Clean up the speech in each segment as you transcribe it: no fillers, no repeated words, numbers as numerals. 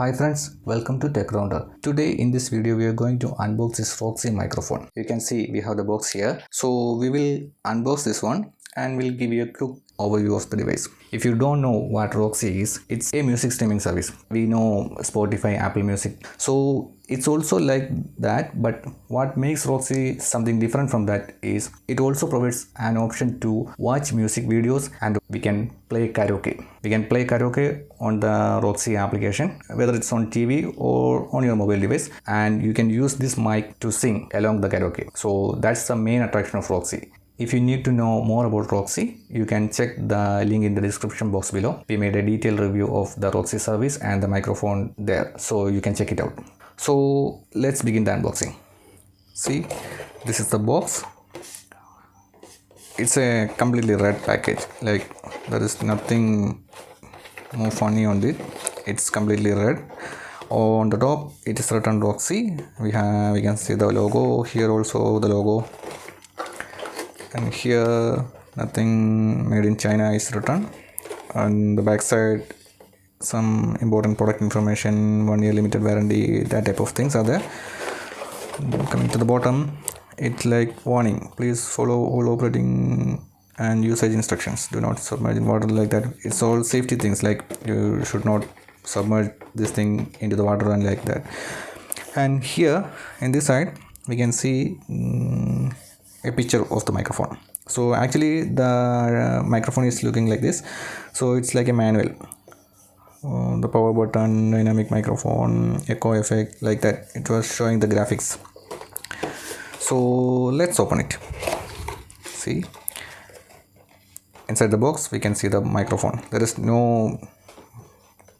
Hi friends, welcome to Tech Rounder. Today in this video we are going to unbox this ROXi microphone. You can see we have the box here. So we will unbox this one and we'll give you a quick overview of the device. If you don't know what ROXi is, it's a music streaming service. We know Spotify, Apple Music. So it's also like that, but what makes ROXi something different from that is it also provides an option to watch music videos and we can play karaoke. We can play karaoke on the ROXi application, whether it's on TV or on your mobile device, and you can use this mic to sing along the karaoke. So that's the main attraction of ROXi. If you need to know more about ROXi, you can check the link in the description box below. We made a detailed review of the ROXi service and the microphone there, so you can check it out. So let's begin the unboxing. See, this is the box. It's a completely red package, like there is nothing more funny on it. It's completely red. On the top it is written ROXi. We can see the logo here, also the logo, and here nothing made in China is written. On the back side some important product information, 1 year limited warranty, that type of things are there. Coming to the bottom, it's like warning, please follow all operating and usage instructions, do not submerge in water, like that. It's all safety things, like you should not submerge this thing into the water and like that. And here in this side we can see a picture of the microphone. So actually the microphone is looking like this. So it's like a manual. The power button, dynamic microphone, echo effect, like that. It was showing the graphics. So let's open it. See, inside the box we can see the microphone. There is no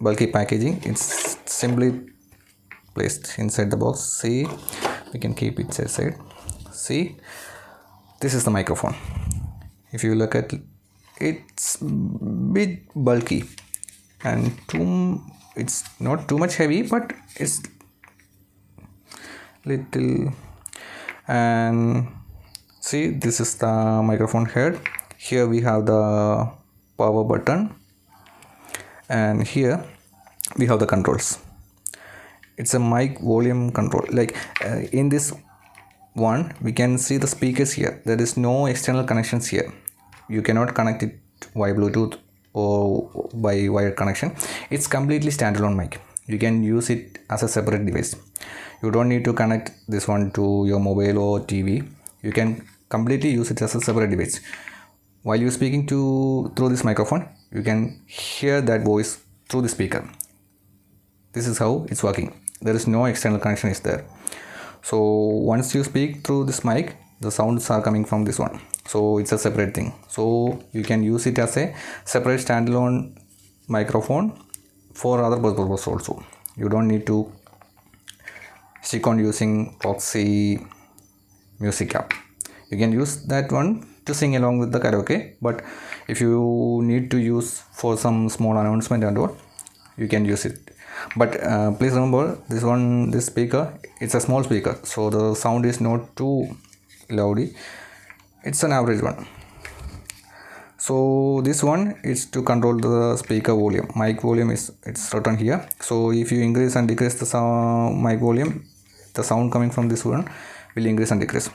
bulky packaging, it's simply placed inside the box. See, we can keep it aside. See, this is the microphone. If you look at it, it's bit bulky and it's not too much heavy, but it's little. And see, this is the microphone head. Here we have the power button, and here we have the controls. It's a mic volume control. Like in this one we can see the speakers here. There is no external connections here. You cannot connect it via Bluetooth or by wired connection. It's completely standalone mic. You can use it as a separate device. You don't need to connect this one to your mobile or TV. You can completely use it as a separate device. While you're speaking through this microphone, you can hear that voice through the speaker. This is how it's working. There is no external connection is there. So once you speak through this mic, the sounds are coming from this one. So it's a separate thing. So you can use it as a separate standalone microphone for other purposes also. You don't need to stick on using ROXi music app. You can use that one to sing along with the karaoke, but if you need to use for some small announcement and all, you can use it. But please remember, this speaker, it's a small speaker, so the sound is not too loudy. It's an average one. So this one is to control the speaker volume. Mic volume it's written here. So if you increase and decrease the mic volume, the sound coming from this one will increase and decrease.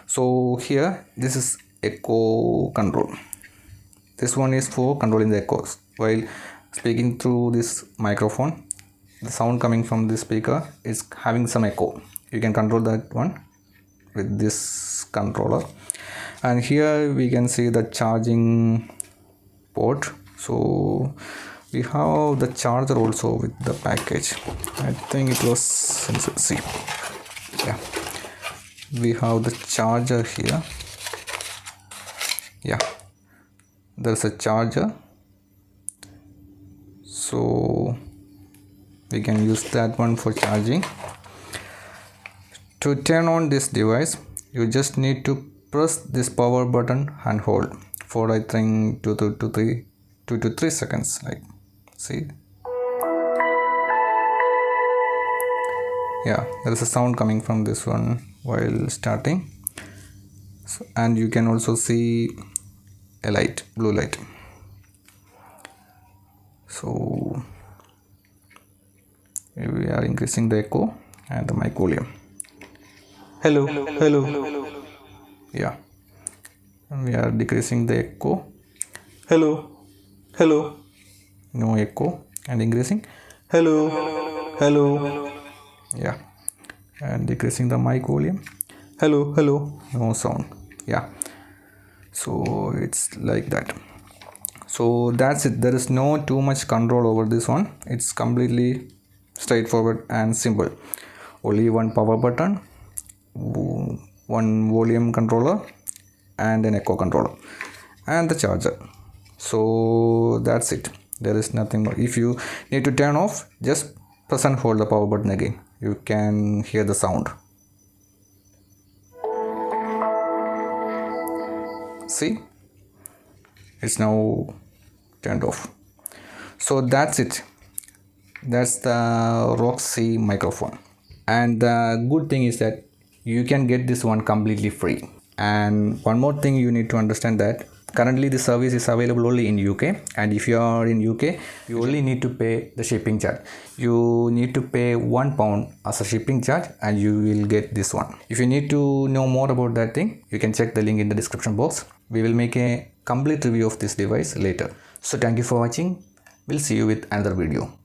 So here this is echo control. This one is for controlling the echoes. While speaking through this microphone, the sound coming from this speaker is having some echo. You can control that one with this controller. And here we can see the charging port. So we have the charger also with the package. I think it was, see, yeah, we have the charger here. Yeah, there's a charger, so we can use that one for charging. To turn on this device, you just need to press this power button and hold for I think 2 to 3 seconds. Like, see, yeah, there is a sound coming from this one while starting. So, and you can also see a light, blue light. So We are increasing the echo and the mic volume. Hello, hello, hello. Yeah. And we are decreasing the echo. Hello, hello. No echo and increasing. Hello, hello. Yeah. And decreasing the mic volume. Hello, hello. No sound. Yeah. So it's like that. So that's it. There is no too much control over this one. It's completely straightforward and simple. Only one power button, one volume controller, and an echo controller, and the charger. So that's it. There is nothing more. If you need to turn off, just press and hold the power button again. You can hear the sound. See, it's now turned off. So that's it. That's the ROXi microphone. And the good thing is that you can get this one completely free. And one more thing you need to understand, that currently the service is available only in UK, and if you are in UK, you only need to pay the shipping charge. You need to pay £1 as a shipping charge and you will get this one. If you need to know more about that thing, you can check the link in the description box. We will make a complete review of this device later. So thank you for watching. We'll see you with another video.